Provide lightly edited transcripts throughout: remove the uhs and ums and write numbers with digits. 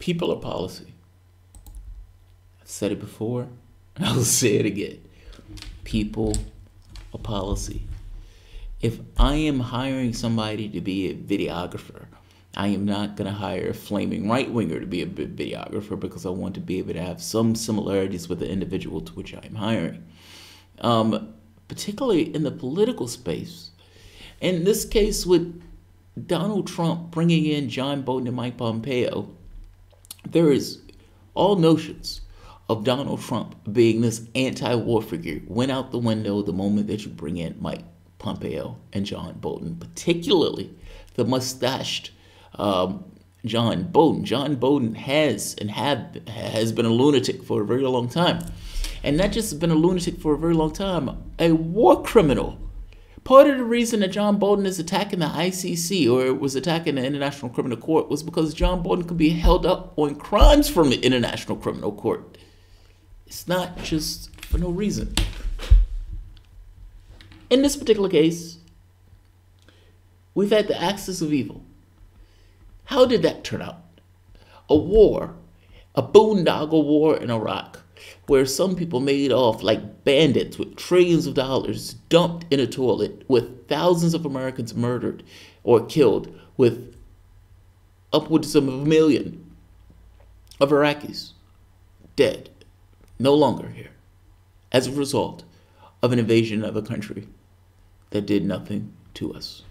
People are policy. I've said it before. I'll say it again. People are policy. If I am hiring somebody to be a videographer, I am not going to hire a flaming right-winger to be a videographer because I want to be able to have some similarities with the individual to which I am hiring. Particularly in the political space. In this case, with Donald Trump bringing in John Bolton and Mike Pompeo, there is all notions of Donald Trump being this anti-war figure went out the window the moment that you bring in Mike Pompeo and John Bolton, particularly the mustached John Bolton. John Bolton has been a lunatic for a very long time. And not just been a lunatic for a very long time, a war criminal. Part of the reason that John Bolton is attacking the ICC or was attacking the International Criminal Court was because John Bolton could be held up on crimes from the International Criminal Court. It's not just for no reason. In this particular case, we've had the axis of evil. How did that turn out? A war, a boondoggle war in Iraq, where some people made off like bandits with trillions of dollars dumped in a toilet, with thousands of Americans murdered or killed, with upwards of 1 million of Iraqis dead, no longer here, as a result of an invasion of a country that did nothing to us.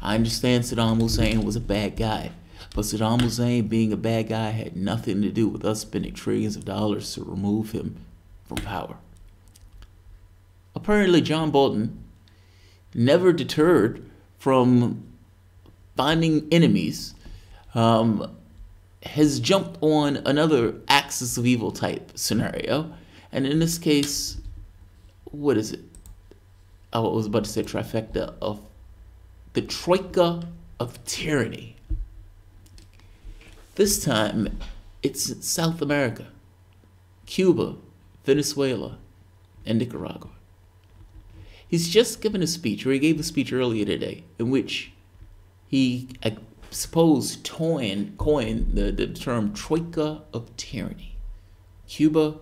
I understand Saddam Hussein was a bad guy, but Saddam Hussein being a bad guy had nothing to do with us spending trillions of dollars to remove him from power. Apparently, John Bolton, never deterred from finding enemies, has jumped on another axis of evil type scenario. And in this case, what is it? I was about to say trifecta of the Troika of Tyranny. This time, it's South America, Cuba, Venezuela, and Nicaragua. He's just given a speech, or he gave a speech earlier today, in which he, I suppose, coined the term Troika of Tyranny. Cuba,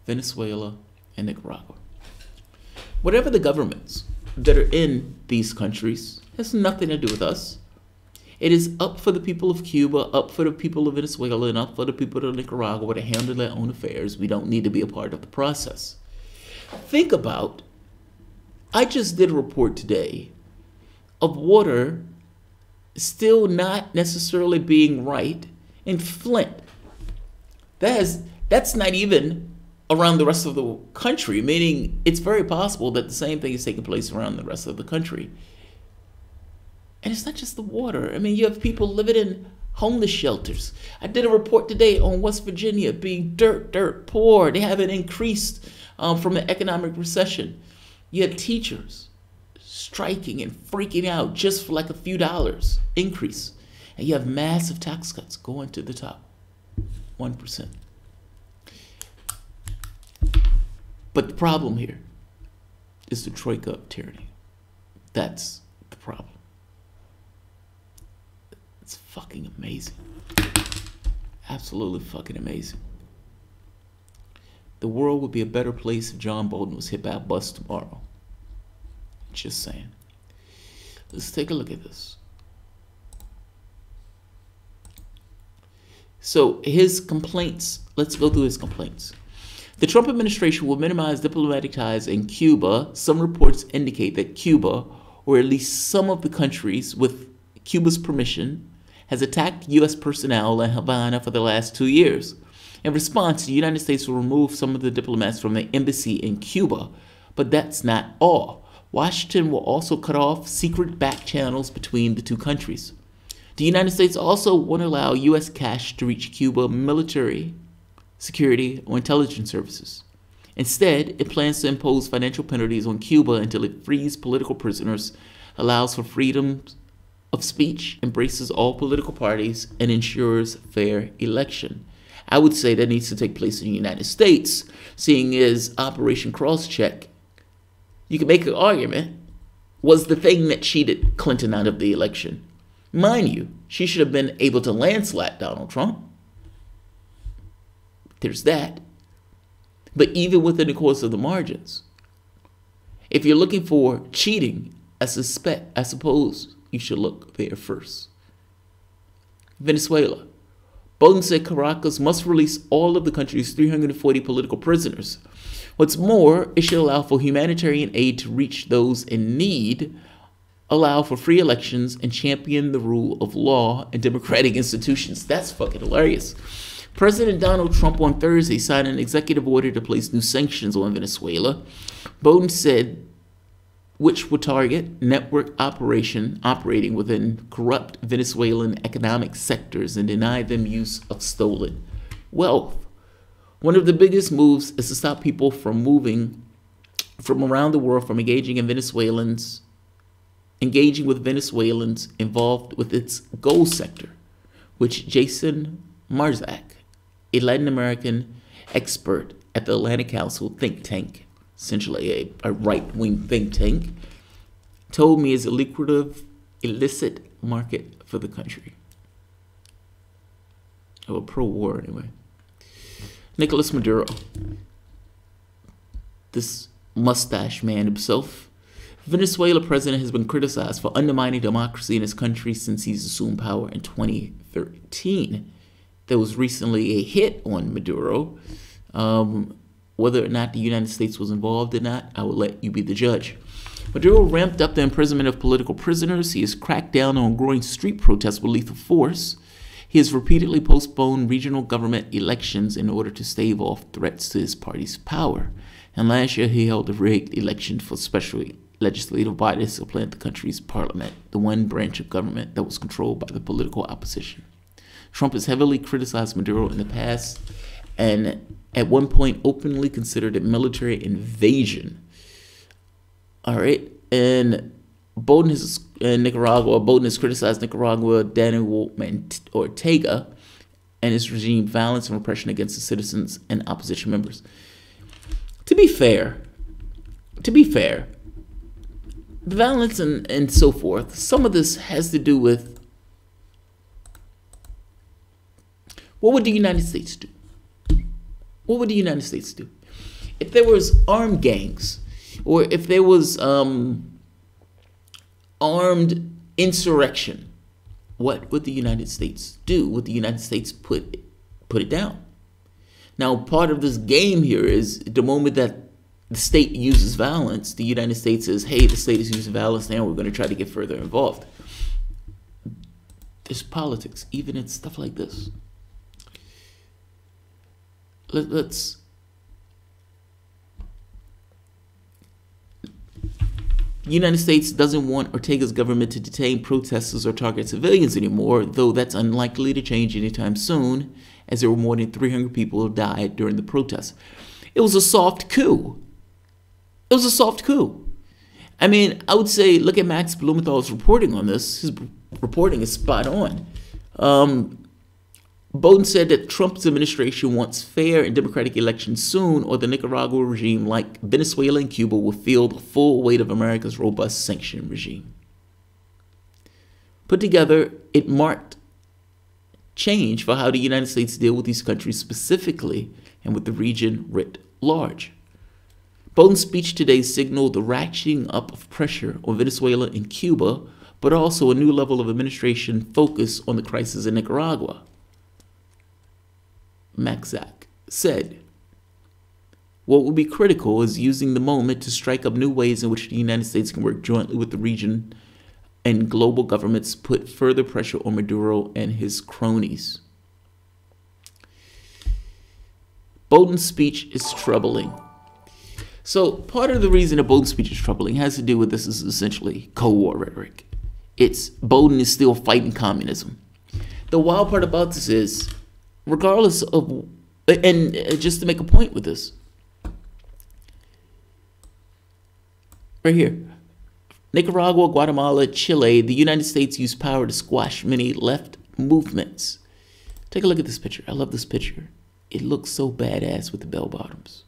Venezuela, and Nicaragua. Whatever the governments that are in these countries has nothing to do with us. It is up for the people of Cuba, up for the people of Venezuela, and up for the people of Nicaragua to handle their own affairs. We don't need to be a part of the process. Think about, I just did a report today of water still not necessarily being right in Flint. That's not even around the rest of the country, meaning it's very possible that the same thing is taking place around the rest of the country. And it's not just the water. I mean, you have people living in homeless shelters. I did a report today on West Virginia being dirt poor. They haven't increased from the economic recession. You had teachers striking and freaking out just for like a few dollars increase. And you have massive tax cuts going to the top, 1%. But the problem here is the Troika of Tyranny. That's the problem. It's fucking amazing. Absolutely fucking amazing. The world would be a better place if John Bolton was hit by a bus tomorrow. Just saying. Let's take a look at this. So his complaints, let's go through his complaints. The Trump administration will minimize diplomatic ties in Cuba. Some reports indicate that Cuba, or at least some of the countries with Cuba's permission, has attacked U.S. personnel in Havana for the last 2 years. In response, the United States will remove some of the diplomats from the embassy in Cuba. But that's not all. Washington will also cut off secret back channels between the two countries. The United States also won't allow U.S. cash to reach Cuba military, security, or intelligence services. Instead, it plans to impose financial penalties on Cuba until it frees political prisoners, allows for freedom of speech, embraces all political parties, and ensures fair election. I would say that needs to take place in the United States, seeing as Operation Crosscheck, you can make an argument, was the thing that cheated Clinton out of the election. Mind you, she should have been able to landslide Donald Trump. There's that. But even within the course of the margins, if you're looking for cheating, I suppose you should look there first. Venezuela. Bolton said Caracas must release all of the country's 340 political prisoners. What's more, it should allow for humanitarian aid to reach those in need, allow for free elections, and champion the rule of law and democratic institutions. That's fucking hilarious. President Donald Trump on Thursday signed an executive order to place new sanctions on Venezuela. Bolton said which would target network operating within corrupt Venezuelan economic sectors and deny them use of stolen wealth. One of the biggest moves is to stop people from moving from around the world from engaging with Venezuelans involved with its gold sector, which Jason Marzak, a Latin American expert at the Atlantic Council think tank, essentially a right-wing think tank, told me is a lucrative, illicit market for the country. Oh, pro-war anyway. Nicolas Maduro, this mustache man himself. Venezuela president has been criticized for undermining democracy in his country since he's assumed power in 2013. There was recently a hit on Maduro. Whether or not the United States was involved or not, I will let you be the judge. Maduro ramped up the imprisonment of political prisoners. He has cracked down on growing street protests with lethal force. He has repeatedly postponed regional government elections in order to stave off threats to his party's power. And last year, he held a rigged election for special legislative body to supplant the country's parliament, the one branch of government that was controlled by the political opposition. Trump has heavily criticized Maduro in the past and at one point openly considered a military invasion. All right. And Bolton has criticized Nicaragua, Daniel Ortega, and his regime violence and repression against the citizens and opposition members. To be fair, the violence and so forth, some of this has to do with what would the United States do? What would the United States do? If there was armed gangs, or if there was armed insurrection, what would the United States do? Would the United States put it down? Now, part of this game here is the moment that the state uses violence, the United States says, hey, the state is using violence now, we're going to try to get further involved. There's politics, even in stuff like this. The United States doesn't want Ortega's government to detain protesters or target civilians anymore, though that's unlikely to change anytime soon, as there were more than 300 people who died during the protests. It was a soft coup. It was a soft coup. I mean, I would say, look at Max Blumenthal's reporting on this. His reporting is spot on. Bolton said that Trump's administration wants fair and democratic elections soon, or the Nicaragua regime, like Venezuela and Cuba, will feel the full weight of America's robust sanction regime. Put together, it marked change for how the United States deal with these countries specifically and with the region writ large. Bolton's speech today signaled the ratcheting up of pressure on Venezuela and Cuba, but also a new level of administration focus on the crisis in Nicaragua. Maxak said, what will be critical is using the moment to strike up new ways in which the United States can work jointly with the region and global governments put further pressure on Maduro and his cronies. Bolton's speech is troubling. So part of the reason that Bolton's speech is troubling has to do with this is essentially Cold War rhetoric. It's Bolton is still fighting communism. The wild part about this is, regardless of, and just to make a point with this, right here, Nicaragua, Guatemala, Chile, the United States used power to squash many left movements. Take a look at this picture. I love this picture. It looks so badass with the bell bottoms.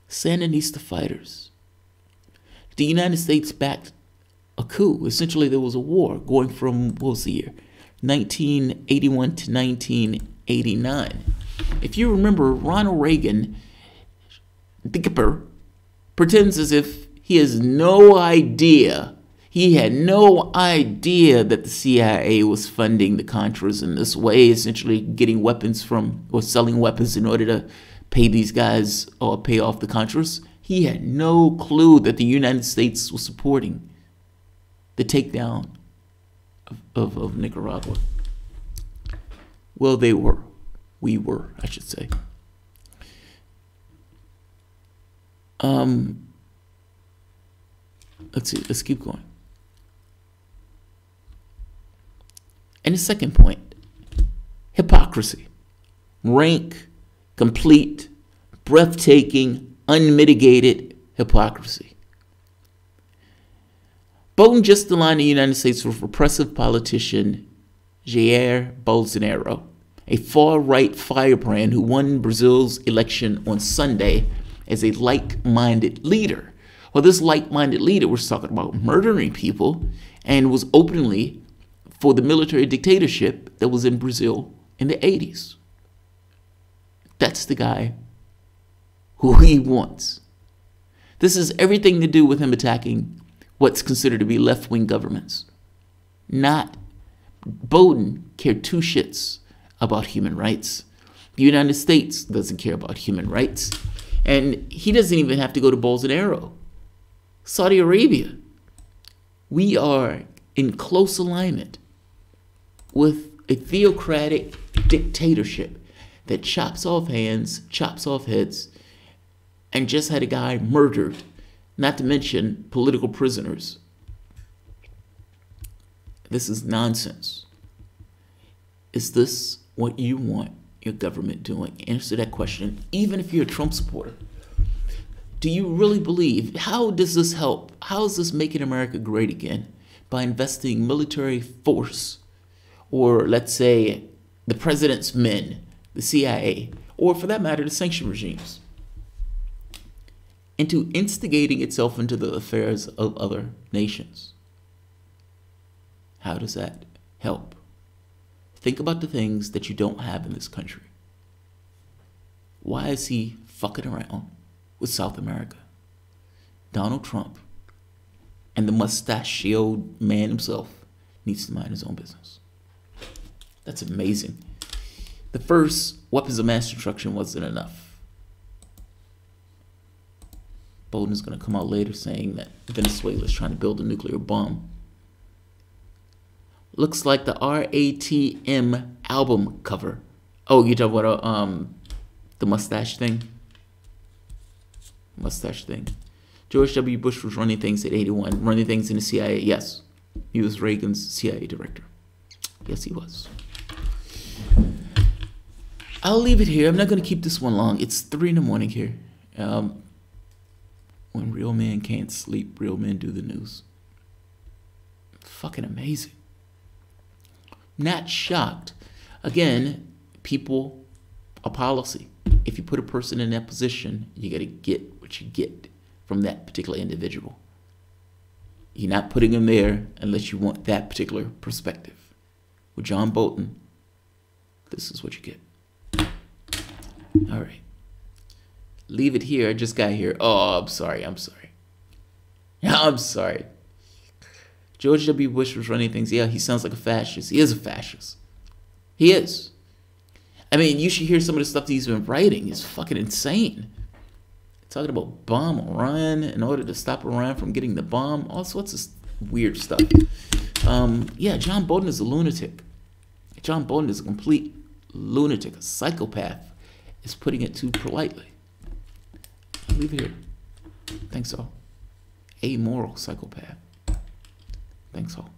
Sandinista fighters the United States backed a coup. Essentially, there was a war going from, what was the year? 1981 to 1989. If you remember, Ronald Reagan, the Gipper, pretends as if he has no idea. He had no idea that the CIA was funding the Contras in this way, essentially getting weapons from, or selling weapons in order to pay these guys or pay off the Contras. He had no clue that the United States was supporting the takedown of Nicaragua. Well, they were. We were, I should say. Let's see. Let's keep going. And the second point, hypocrisy. Rank, complete, breathtaking, unmitigated hypocrisy. Bolton just aligned the United States with repressive politician Jair Bolsonaro, a far-right firebrand who won Brazil's election on Sunday as a like-minded leader. Well, this like-minded leader was talking about murdering people and was openly for the military dictatorship that was in Brazil in the 80s. That's the guy who he wants. This has everything to do with him attacking what's considered to be left-wing governments. Not Bolton cared two shits about human rights. The United States doesn't care about human rights. And he doesn't even have to go to Bolsonaro. Saudi Arabia. We are in close alignment with a theocratic dictatorship that chops off hands, chops off heads, and just had a guy murdered, not to mention political prisoners. This is nonsense. Is this what you want your government doing? Answer that question, even if you're a Trump supporter. Do you really believe? How does this help? How is this making America great again? By investing military force, or let's say the president's men, the CIA, or for that matter, the sanction regimes, into instigating itself into the affairs of other nations. How does that help? Think about the things that you don't have in this country. Why is he fucking around with South America? Donald Trump and the mustachioed man himself needs to mind his own business. That's amazing. The first weapons of mass destruction wasn't enough. Bolton is going to come out later saying that Venezuela is trying to build a nuclear bomb. Looks like the RATM album cover. Oh, you talking about the mustache thing? Mustache thing. George W. Bush was running things at 81, running things in the CIA. Yes, he was Reagan's CIA director. Yes, he was. I'll leave it here. I'm not going to keep this one long. It's 3 in the morning here. When real men can't sleep, real men do the news. Fucking amazing. Not shocked. Again, people, a policy. If you put a person in that position, you got to get what you get from that particular individual. You're not putting them there unless you want that particular perspective. With John Bolton, this is what you get. All right. Leave it here. I just got here. Oh, I'm sorry. I'm sorry. George W. Bush was running things. Yeah, he sounds like a fascist. He is a fascist. He is. I mean, you should hear some of the stuff that he's been writing. It's fucking insane. Talking about bomb Iran in order to stop Iran from getting the bomb. All sorts of weird stuff. Yeah, John Bolton is a lunatic. John Bolton is a complete lunatic, a psychopath, is putting it too politely. I'll leave it here. Thanks all. Amoral psychopath. Thanks all.